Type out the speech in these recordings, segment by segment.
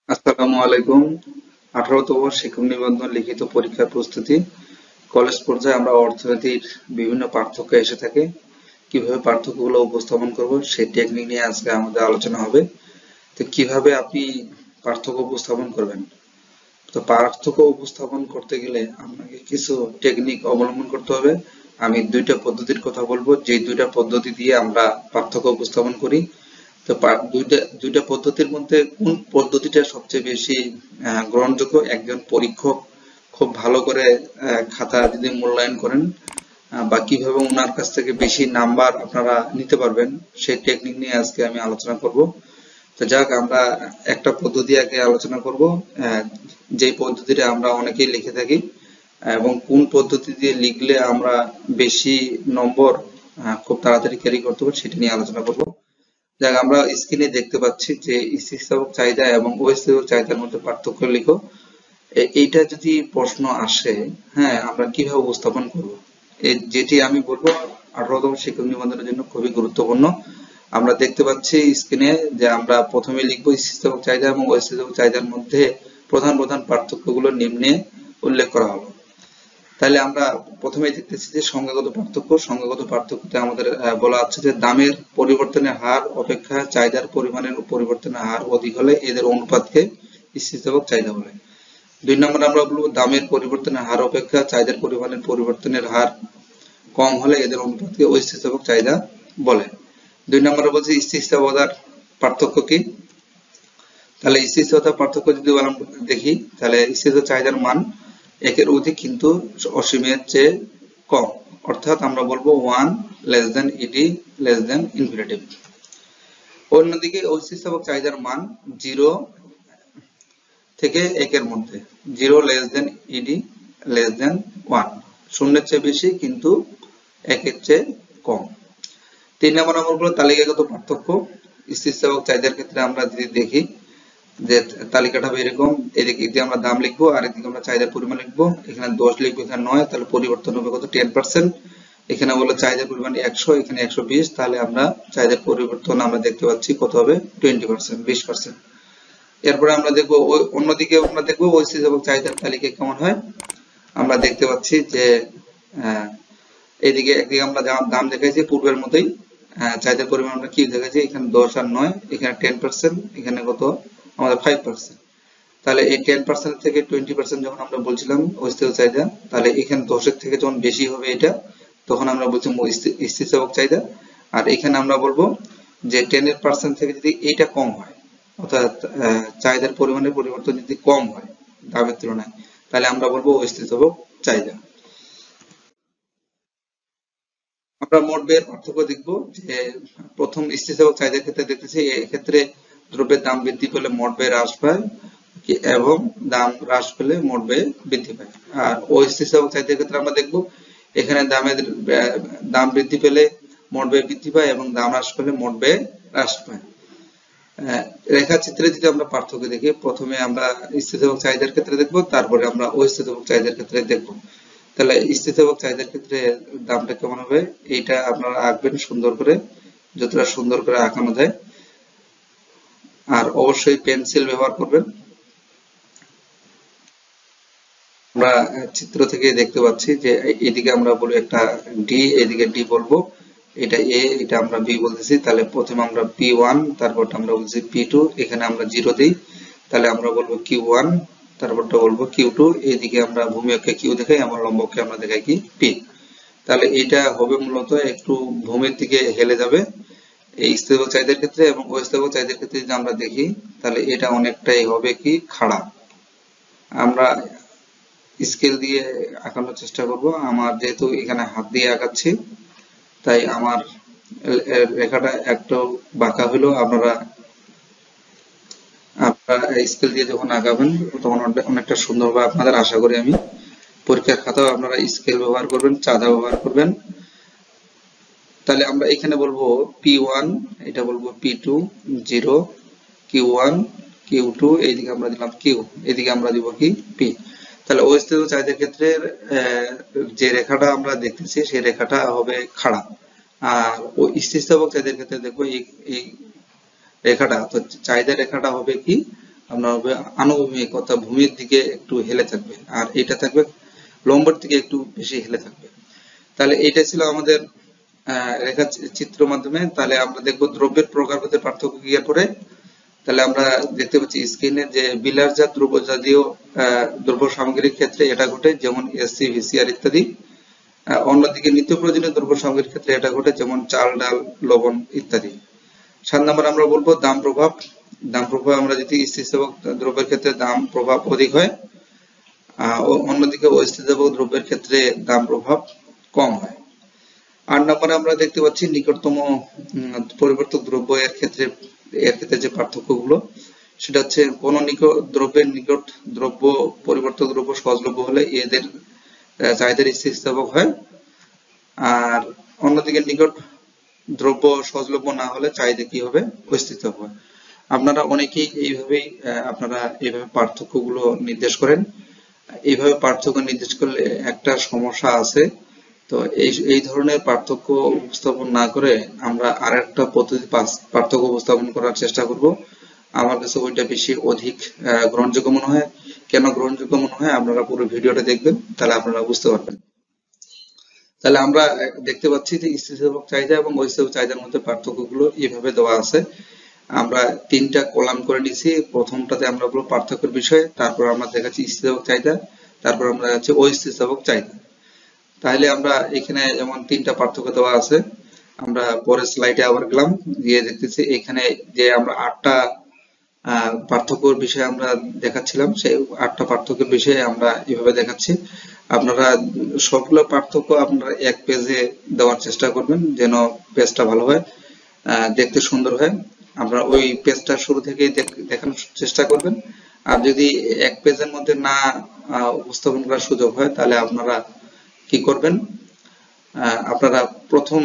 আসসালামু আলাইকুম। 18তম শিক্ষক নিবন্ধন লিখিত পরীক্ষার প্রস্তুতি। কলেজ পর্যায়ে আমরা অর্থনীতির বিভিন্ন পার্থক্য এসে থাকে, কিভাবে পার্থক্যগুলো উপস্থাপন করব সেই টেকনিক নিয়ে আজকে আমাদের আলোচনা হবে। তো কিভাবে আপনি পার্থক্য উপস্থাপন করবেন? তো পার্থক্য উপস্থাপন করতে গেলে আপনাকে কিছু টেকনিক অবলম্বন করতে হবে। আমি দুইটা পদ্ধতির কথা বলবো, যে দুইটা পদ্ধতি দিয়ে আমরা পার্থক্য উপস্থাপন করি। তো দুইটা দুইটা পদ্ধতির মধ্যে কোন পদ্ধতিটা সবচেয়ে বেশি গ্রহণযোগ্য, একজন পরীক্ষক খুব ভালো করে খাতা যদি মূল্যায়ন করেন বা কিভাবে ওনার কাছ থেকে বেশি নাম্বার আপনারা নিতে পারবেন, সেই টেকনিক নিয়ে আজকে আমি আলোচনা করব। তো যাক, আমরা একটা পদ্ধতি আগে আলোচনা করব, যে পদ্ধতিটা আমরা অনেকেই লিখে থাকি, এবং কোন পদ্ধতি দিয়ে লিখলে আমরা বেশি নম্বর খুব তাড়াতাড়ি ক্যারি করতে পারবো সেটা নিয়ে আলোচনা করব। যাক, আমরা স্ক্রিনে দেখতে পাচ্ছি যে স্থিতিস্থাপক চাহিদা এবং অস্থিতিস্থাপক চাহিদার মধ্যে পার্থক্য লিখো। এইটা যদি প্রশ্ন আসে, হ্যাঁ, আমরা কিভাবে উপস্থাপন করব, যেটি আমি বলবো 18তম শিক্ষক নিবন্ধনের জন্য খুবই গুরুত্বপূর্ণ। আমরা দেখতে পাচ্ছি স্ক্রিনে যে আমরা প্রথমে লিখবো স্থিতিস্থাপক চাহিদা এবং অস্থিতিস্থাপক চাহিদার মধ্যে প্রধান প্রধান পার্থক্যগুলো নিম্নে উল্লেখ করা হলো। তাহলে আমরা প্রথমেই দেখতেছি যে সংজ্ঞাগত পার্থক্য। সংজ্ঞাগত পার্থক্যতে আমাদের বলা আছে যে দামের পরিবর্তনের হার অপেক্ষা চাহিদার পরিমাণের পরিবর্তনের হার অধিক হলে এদের অনুপাতকে স্থিতিস্থাপক চাহিদা বলে। 2 নম্বর আমরা বলবো দামের পরিবর্তনের হার অপেক্ষা চাহিদার পরিমাণের পরিবর্তনের হার কম হলে এদের অনুপাতকে অস্থিতিস্থাপক চাহিদা বলে। 2 নম্বরে বলছি স্থিতিস্থাপকতার পার্থক্য কি। তাহলে স্থিতিস্থাপকতার পার্থক্য যদি দেখি, তাহলে স্থিতিস্থাপক চাহিদার মান একের অধিক কিন্তু অসীমের চেয়ে কম, অর্থাৎ আমরা বলবো 1 less than ED less than infinitive. অন্যদিকে অস্থিতিস্থাপক চাহিদার মান 0 থেকে 1 এর মধ্যে, 0 less than ED less than 1, শূন্যের চেয়ে বেশি কিন্তু 1 এর চেয়ে কম। 3 নম্বর আমরা বলবো তালিকাগত পার্থক্য। স্থিতিস্থাপক চাহিদার ক্ষেত্রে আমরা যদি দেখি যে তালিকাটা হবে এরকম, এদিকে আমরা দাম লিখবো আর এদিকে আমরা চাহিদার পরিমাণ লিখবো। এখানে 10 লিখবো, এখানে 9, তাহলে পরিবর্তন হবে কত, 10%। এখানে বললো চাহিদার পরিমাণ 100, এখানে 120, তাহলে আমরা চাহিদার পরিবর্তন আমরা দেখতে পাচ্ছি কত হবে, 20%, 20%। এরপরে আমরা দেখবো অন্যদিকে আমরা দেখবো স্থিতিস্থাপক চাহিদার তালিকা কেমন হয়। আমরা দেখতে পাচ্ছি যে একদিকে আমরা দাম দেখাইছি পূর্বের মতোই, চাহিদার পরিমাণ আমরা কি দেখাচ্ছি, এখানে 10 আর 9, এখানে 10%, এখানে কত আমাদের 5%। তাহলে এই 10% থেকে 20% যখন আমরা বলছিলাম অস্থিতিস্থাপক চাহিদা, তাহলে এখানে 10-এর থেকে যখন বেশি হবে এটা, তখন আমরা বলছি স্থিতিস্থাপক চাহিদা। আর এখানে আমরা বলবো যে 10% থেকে যদি এইটা কম হয়, অর্থাৎ চাহিদার পরিমাণের পরিবর্তন যদি কম হয় দামের তুলনায়, তাহলে আমরা বলবো অস্থিতিস্থাপক চাহিদা। আমরা মোট ব্যয়ের পার্থক্য দেখবো যে প্রথম স্থিতিস্থাপক চাহিদার ক্ষেত্রে দেখতেছি, এক্ষেত্রে দ্রব্যের দাম বৃদ্ধি পেলে মোট ব্যয় হ্রাস পায় এবং দাম হ্রাস পেলে মোট ব্যয় বৃদ্ধি পায়। আর অস্থিতিস্থাপক চাহিদার ক্ষেত্রে আমরা দেখবো এখানে দাম বৃদ্ধি পেলে মোট ব্যয় বৃদ্ধি পায় এবং দাম হ্রাস পেলে মোট ব্যয় হ্রাস পায়। রেখাচিত্রে যদি আমরা পার্থক্য দেখি, প্রথমে আমরা স্থিতিস্থাপক চাহিদার ক্ষেত্রে দেখবো, তারপরে আমরা অস্থিতিস্থাপক চাহিদার ক্ষেত্রে দেখবো। তাহলে স্থিতিস্থাপক চাহিদার ক্ষেত্রে দামটা কেমন হবে, এইটা আপনারা আঁকবেন সুন্দর করে, যতটা সুন্দর করে আঁকানো যায়। আর অবশ্যই পেন্সিল ব্যবহার করবেন। আমরা চিত্র থেকে দেখতে পাচ্ছি যে এদিকে আমরা বলবো একটা ডি, এদিকে ডি বলবো, এটা এ, এটা আমরা বি বলতেছি। তাহলে প্রথমে আমরা P1, তারপরটা আমরা বলছি P2, এখানে আমরা 0 দিই, তাহলে আমরা বলবো Q1, তারপরটা বলবো Q2, এদিকে আমরা ভূমি-অক্ষে Q দেখাই, আমার লম্ব-অক্ষে আমরা দেখাই কি P। তাহলে এটা হবে মূলত একটু ভূমির দিকে হেলে যাবে এই স্থিতিস্থাপক চাহিদার ক্ষেত্রে, এবং অস্থিতিস্থাপক চাহিদার ক্ষেত্রে যদি আমরা দেখি, তাহলে এটা অনেকটাই হবে কি খাড়া। আমরা স্কেল দিয়ে আঁকানোর চেষ্টা করব। আমার যেহেতু এখানে হাত দিয়ে আঁকাচ্ছি, তাই আমার রেখাটা একটু বাঁকা হলো। আপনারা স্কেল দিয়ে যখন আঁকাবেন তখন অনেকটা সুন্দর হবে আপনাদের, আশা করি আমি। পরীক্ষার খাতাও আপনারা স্কেল ব্যবহার করবেন, চাঁদা ব্যবহার করবেন। তাহলে আমরা এখানে বলবো P1, এটা বলবো P2, 0, Q1, Q2, এইদিকে আমরা দিলাম Q, এদিকে আমরা দিব কি P। তাহলে অস্থিতিস্থাপক চাহিদার ক্ষেত্রে যে রেখাটা আমরা দেখতেছি সেই রেখাটা হবে খাড়া, আর ওই স্থিতিস্থাপক চাহিদার ক্ষেত্রে দেখবো এই রেখাটা, তো চাহিদা রেখাটা হবে কি আপনার হবে আনুভূমিক অর্থাৎ ভূমির দিকে একটু হেলে থাকবে, আর এটা থাকবে লম্বের দিকে একটু বেশি হেলে থাকবে। তাহলে এটা ছিল আমাদের রেখা চিত্র মাধ্যমে। তাহলে আমরা দেখবো দ্রব্যের প্রকারভেদে পার্থক্য কি করে। তাহলে আমরা দেখতে পাচ্ছি স্ক্রিনে যে বিলাসজাত দ্রব্য জাতীয় দ্রব্য সামগ্রীর ক্ষেত্রে এটা ঘটে, যেমন এসি ভিসিআর ইত্যাদি। অন্যদিকে নিত্য প্রয়োজনীয় দ্রব্য সামগ্রীর ক্ষেত্রে এটা ঘটে, যেমন চাল ডাল লবণ ইত্যাদি। 7 নম্বর আমরা বলবো দাম প্রভাব। দাম প্রভাব আমরা যদি স্থিতিস্থাপক দ্রব্যের ক্ষেত্রে দাম প্রভাব অধিক হয়, অন্যদিকে অস্থিতিস্থাপক দ্রব্যের ক্ষেত্রে দাম প্রভাব কম হয়। 8 নম্বরে আমরা দেখতে পাচ্ছি নিকটতম পরিবর্তক দ্রব্য এর ক্ষেত্রে যে পার্থক্যগুলো, সেটা হচ্ছে কোন দ্রব্যের নিকট দ্রব্য পরিবর্তক দ্রব্য সহজলভ্য হলে এদের চাহিদার স্থিতিস্থাপক হয়, আর অন্যদিকে নিকট দ্রব্য সহজলভ্য না হলে চাহিদা কি হবে, অস্থিতিস্থাপক হয়। আপনারা অনেকেই আপনারা এইভাবে পার্থক্যগুলো নির্দেশ করেন। এইভাবে পার্থক্য নির্দেশ করলে একটা সমস্যা আছে, তো এই ধরনের পার্থক্য উপস্থাপন না করে আমরা আরেকটা পদ্ধতি পার্থক্য উপস্থাপন করার চেষ্টা করব। আমার কাছে ওইটা বেশি অধিক গ্রহণযোগ্য মনে হয়। কেন গ্রহণযোগ্য মনে হয়, আপনারা পুরো ভিডিওটা দেখবেন, তাহলে আপনারা বুঝতে পারবেন। তাহলে আমরা দেখতে পাচ্ছি যে স্থিতিস্থাপক চাহিদা এবং অস্থিতিস্থাপক চাহিদার মধ্যে পার্থক্যগুলো এইভাবে দেওয়া আছে। আমরা 3টা কলাম করে নিছি। প্রথমটাতে আমরা বলবো পার্থক্যের বিষয়ে, তারপর আমরা দেখাচ্ছি স্থিতিস্থাপক চাহিদা, তারপর আমরা দেখাচ্ছি অস্থিতিস্থাপক চাহিদা। তাহলে আমরা এখানে যেমন 3টা পার্থক্য দেওয়া আছে, আমরা পরের স্লাইডে আবার গেলাম, গিয়ে দেখতেছি এখানে যে আমরা 8টা পার্থক্যের বিষয়ে আমরা দেখাচ্ছিলাম, সেই 8টা পার্থক্যের বিষয়ে আমরা এভাবে দেখাচ্ছি। আপনারা সবগুলো পার্থক্য আপনারা এক পেজে দেওয়ার চেষ্টা করবেন, যেন পেজটা ভালো হয়, দেখতে সুন্দর হয়। আপনারা ওই পেজটা শুরু থেকেই দেখানোর চেষ্টা করবেন। আর যদি এক পেজের মধ্যে না উপস্থাপন করার সুযোগ হয়, তাহলে আপনারা কি করবেন, আপনারা প্রথম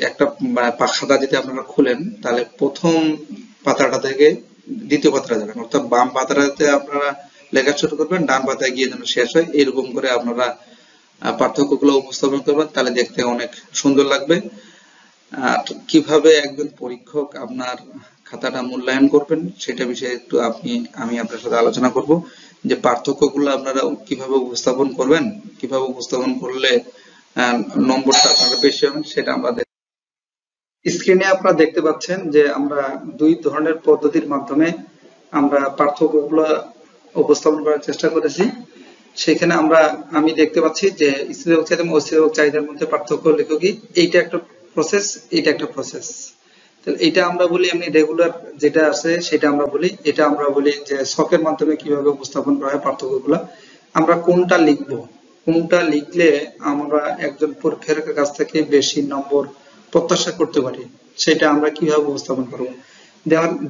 একটা খাতা যদি আপনারা খুলেন, তাহলে প্রথম পাতাটা থেকে দ্বিতীয় পাতাটা যাবেন, অর্থাৎ বাম পাতাটাতে আপনারা লেখা শুরু করবেন, ডান পাতায় গিয়ে যেন শেষ হয়, এরকম করে আপনারা পার্থক্যগুলো উপস্থাপন করবেন, তাহলে দেখতে অনেক সুন্দর লাগবে। কিভাবে একজন পরীক্ষক আপনার খাতাটা মূল্যায়ন করবেন সেটা বিষয়ে একটু আমি আপনার সাথে আলোচনা করব, যে পার্থক্যগুলো আপনারা কিভাবে উপস্থাপন করবেন, কিভাবে উপস্থাপন করলে নম্বরটা আপনারা বেশি হবেন, সেটা আমরা স্ক্রিনে আপনারা দেখতে পাচ্ছেন যে আমরা 2 ধরনের পদ্ধতির মাধ্যমে আমরা পার্থক্যগুলো উপস্থাপন করার চেষ্টা করেছি। সেখানে আমি দেখতে পাচ্ছি যে স্থিতিস্থাপক চাহিদা এবং অস্থিতিস্থাপক চাহিদার মধ্যে পার্থক্য লেখো কি, এইটা একটা প্রসেস, এইটা একটা প্রসেস। তাহলে এটা আমরা বলি, এমনি রেগুলার যেটা আছে সেটা আমরা বলি, এটা আমরা বলি যে ছকের মাধ্যমে কিভাবে উপস্থাপন করা হয় পার্থক্যগুলো। আমরা কোনটা লিখবো, কোনটা লিখলে আমরা একজন পরীক্ষার্থীর কাছ থেকে বেশি নম্বর প্রত্যাশা করতে পারি, সেটা আমরা কিভাবে উপস্থাপন করব।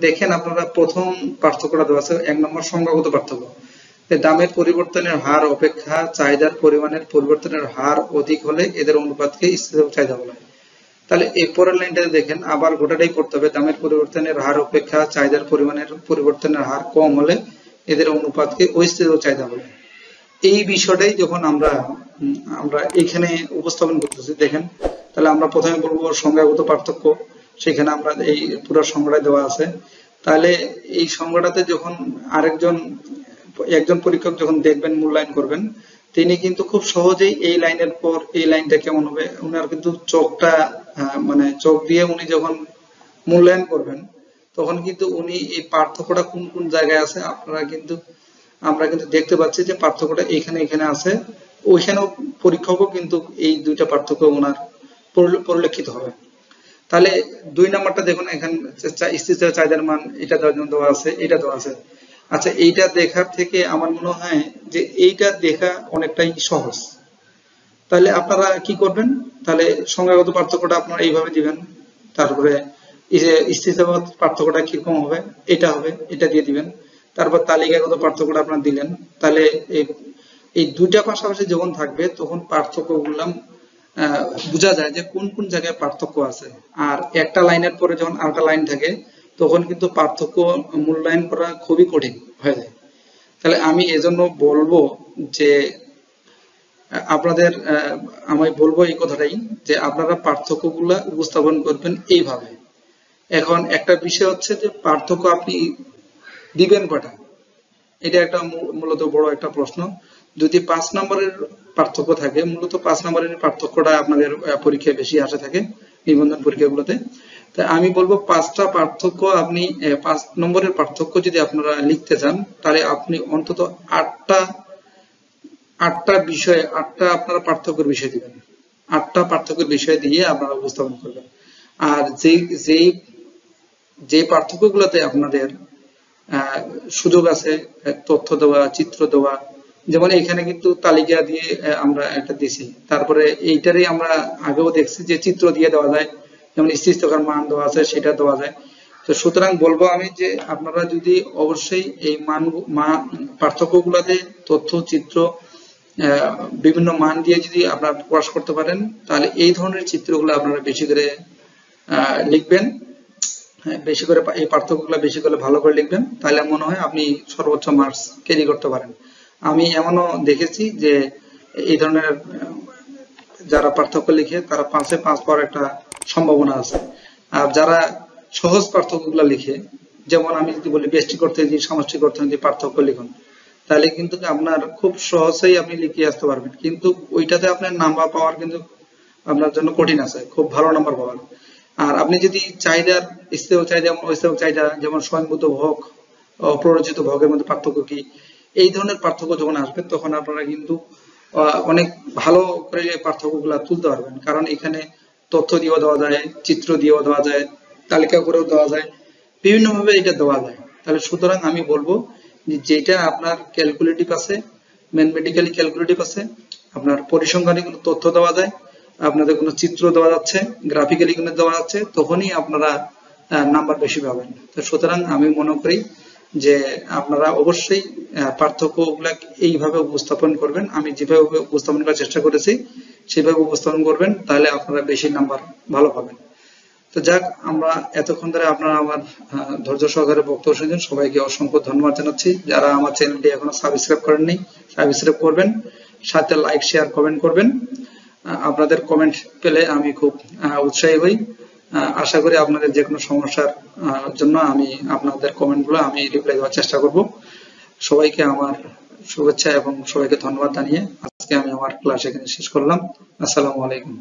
দেখেন আপনারা প্রথম পার্থক্যটা দেওয়া আছে, 1 নম্বর সংখ্যাগত পার্থক্য। দামের পরিবর্তনের হার অপেক্ষা চাহিদার পরিমাণের পরিবর্তনের হার অধিক হলে এদের অনুপাতকে স্থিতিস্থাপক চাহিদা বলা হয়। তাহলে এই পরের লাইনটাতে দেখেন, আবার গোটাটাই পড়তে হবে, দামের পরিবর্তনের হার অপেক্ষা চাহিদার পরিমাণের পরিবর্তনের হার কম হলে এদের অনুপাতকে অস্থিতিস্থাপক চাহিদা বলে। এই বিষয়টাই যখন আমরা এখানে উপস্থাপন করতেছি, দেখেন, তাহলে আমরা প্রথমে বলবো সংখ্যাগত পার্থক্য। সেখানে আমরা এই পুরো সংখ্যাটা দেওয়া আছে। তাহলে এই সংখ্যাটাতে যখন একজন পরীক্ষক যখন দেখবেন, মূল্যায়ন করবেন, তিনি কিন্তু খুব সহজেই এই লাইনের পর এই লাইনটা কেমন হবে, উনার কিন্তু চোখটা চোখ দিয়ে উনি যখন মূল্যায়ন করবেন, তখন কিন্তু উনি এই পার্থক্যটা কোন কোন জায়গায় আছে আমরা কিন্তু দেখতে পাচ্ছি যে পার্থক্যটা এখানে আছে। ওইখানেও পরীক্ষকও কিন্তু এই 2টা পার্থক্য ওনার পরিলক্ষিত হবে। তাহলে 2 নম্বরটা দেখুন, এখানে স্থিতিস্থাপক চাহিদার মান এটা দেওয়া আছে, এটা দেওয়া আছে। আচ্ছা, এইটা দেখার থেকে আমার মনে হয় যে এইটা দেখা অনেকটাই সহজ। তাহলে আপনারা কি করবেন, তাহলে সংখ্যাগত পার্থক্যটা আপনারা এইভাবে দিবেন, তারপরে এই যে স্থিতিস্থাপক পার্থক্যটা কিরকম হবে, এটা হবে, এটা দিয়ে দিবেন। তারপর তালিকাগত পার্থক্যটা আপনারা দিলেন। তাহলে এই 2টা পাশাপাশি যখন থাকবে, তখন পার্থক্যগুলো বোঝা যায় যে কোন কোন জায়গায় পার্থক্য আছে। আর একটা লাইনের পরে যখন আরেকটা লাইন থাকে, তখন কিন্তু পার্থক্য মূল্যায়ন করা খুবই কঠিন হয়ে যায়। তাহলে আমি এজন্য বলবো যে আমি বলবো এই কথাটাই, যে আপনারা পার্থক্যগুলো উপস্থাপন করবেন এইভাবে। এখন একটা বিষয় হচ্ছে যে পার্থক্য আপনি দিবেন কটা, এটা একটা মূলত বড় একটা প্রশ্ন। যদি 5 নম্বরের পার্থক্য থাকে, মূলত 5 নম্বরের পার্থক্যটা আপনাদের পরীক্ষায় বেশি আসে থাকে নিবন্ধন পরীক্ষাগুলোতে। তাই আমি বলবো 5টা পার্থক্য আপনি 5 নম্বরের পার্থক্য যদি আপনারা লিখতে চান, তাহলে আপনি অন্তত 8টা বিষয়ে 8টা আপনারা পার্থক্যের বিষয় দিবেন। 8টা পার্থক্যের বিষয় দিয়ে আপনারা উপস্থাপন করবেন। আর যে পার্থক্যগুলোতে আপনাদের সুযোগ আছে তথ্য দেওয়া, চিত্র দেওয়া, যেমন এখানে কিন্তু তালিকা দিয়ে আমরা একটা দিছি, তারপরে এইটারই আমরা আগেও দেখছি যে চিত্র দিয়ে দেওয়া যায়, যেমন স্থিতিস্থাপক মান দেওয়া আছে সেটা দেওয়া যায়। তো সুতরাং বলবো আমি যে আপনারা যদি অবশ্যই এই পার্থক্যগুলোতে তথ্য, চিত্র, বিভিন্ন মান দিয়ে যদি আপনারা প্রকাশ করতে পারেন, তাহলে এই ধরনের চিত্রগুলো আপনারা বেশি করে লিখবেন, বেশি করে এই পার্থক্যগুলো বেশি করে ভালো করে লিখবেন, তাহলে মনে হয় আপনি সর্বোচ্চ মার্কস ক্যারি করতে পারেন। আমি এমনও দেখেছি যে এই ধরনের যারা পার্থক্য লিখে তারা 5-এ 5 পাওয়ার একটা সম্ভাবনা আছে। আর যারা সহজ পার্থক্যগুলো লিখে, যেমন আমি যদি বলি ব্যষ্টিক অর্থনীতি, সামষ্টিক অর্থনীতি পার্থক্য লিখুন, তাহলে কিন্তু আপনার খুব সহজেই আপনি লিখে আসতে পারবেন, কিন্তু ওইটাতে আপনার নাম্বার পাওয়ার কিন্তু আপনার জন্য কঠিন আছে, খুব ভালো নাম্বার পাওয়ার। আর আপনি যদি চাহিদার স্থির চাহিদা, অস্থির চাহিদা, যেমন স্বয়ংভূত ভোগ, অপ্ররোচিত ভোগের মধ্যে পার্থক্য কি, এই ধরনের পার্থক্য যখন আসবে তখন আপনারা কিন্তু অনেক ভালো করে পার্থক্যগুলো তুলতে পারবেন, কারণ এখানে তথ্য দিয়েও দেওয়া যায়, চিত্র দিয়েও দেওয়া যায়, তালিকা করেও দেওয়া যায়, বিভিন্ন ভাবে এটা দেওয়া যায়। তাহলে সুতরাং আমি বলবো যে যেটা আপনার ক্যালকুলেটিভ আছে, ম্যাথমেটিক্যালি ক্যালকুলেটিভ আছে, আপনার পরিসংখ্যানিক কোনো তথ্য দেওয়া যায়, আপনাদের কোনো চিত্র দেওয়া যাচ্ছে, গ্রাফিক্যালি কোনো দেওয়া যাচ্ছে, তখনই আপনারা নাম্বার বেশি পাবেন। তো সুতরাং আমি মনে করি যে আপনারা অবশ্যই পার্থক্যগুলো এইভাবে উপস্থাপন করবেন, আমি যেভাবে উপস্থাপন করার চেষ্টা করেছি সেভাবে উপস্থাপন করবেন, তাহলে আপনারা বেশি নাম্বার ভালো পাবেন। তো যাক, আমরা এতক্ষণ ধরে আপনারা আমার ধৈর্য সহকারে বক্তব্য শুনছেন, সবাইকে অসংখ্য ধন্যবাদ জানাচ্ছি। যারা আমার চ্যানেলটি এখনো সাবস্ক্রাইব করেননি, সাবস্ক্রাইব করবেন, সাথে লাইক, শেয়ার, কমেন্ট করবেন। আপনাদের কমেন্ট পেলে আমি খুব উৎসাহী হই। আশা করি আপনাদের যে কোনো সমস্যার জন্য আমি আপনাদের কমেন্টগুলো আমি রিপ্লাই দেওয়ার চেষ্টা করব। সবাইকে আমার শুভেচ্ছা এবং সবাইকে ধন্যবাদ জানিয়ে আজকে আমি আমার ক্লাস এখানে শেষ করলাম। আসসালামু আলাইকুম।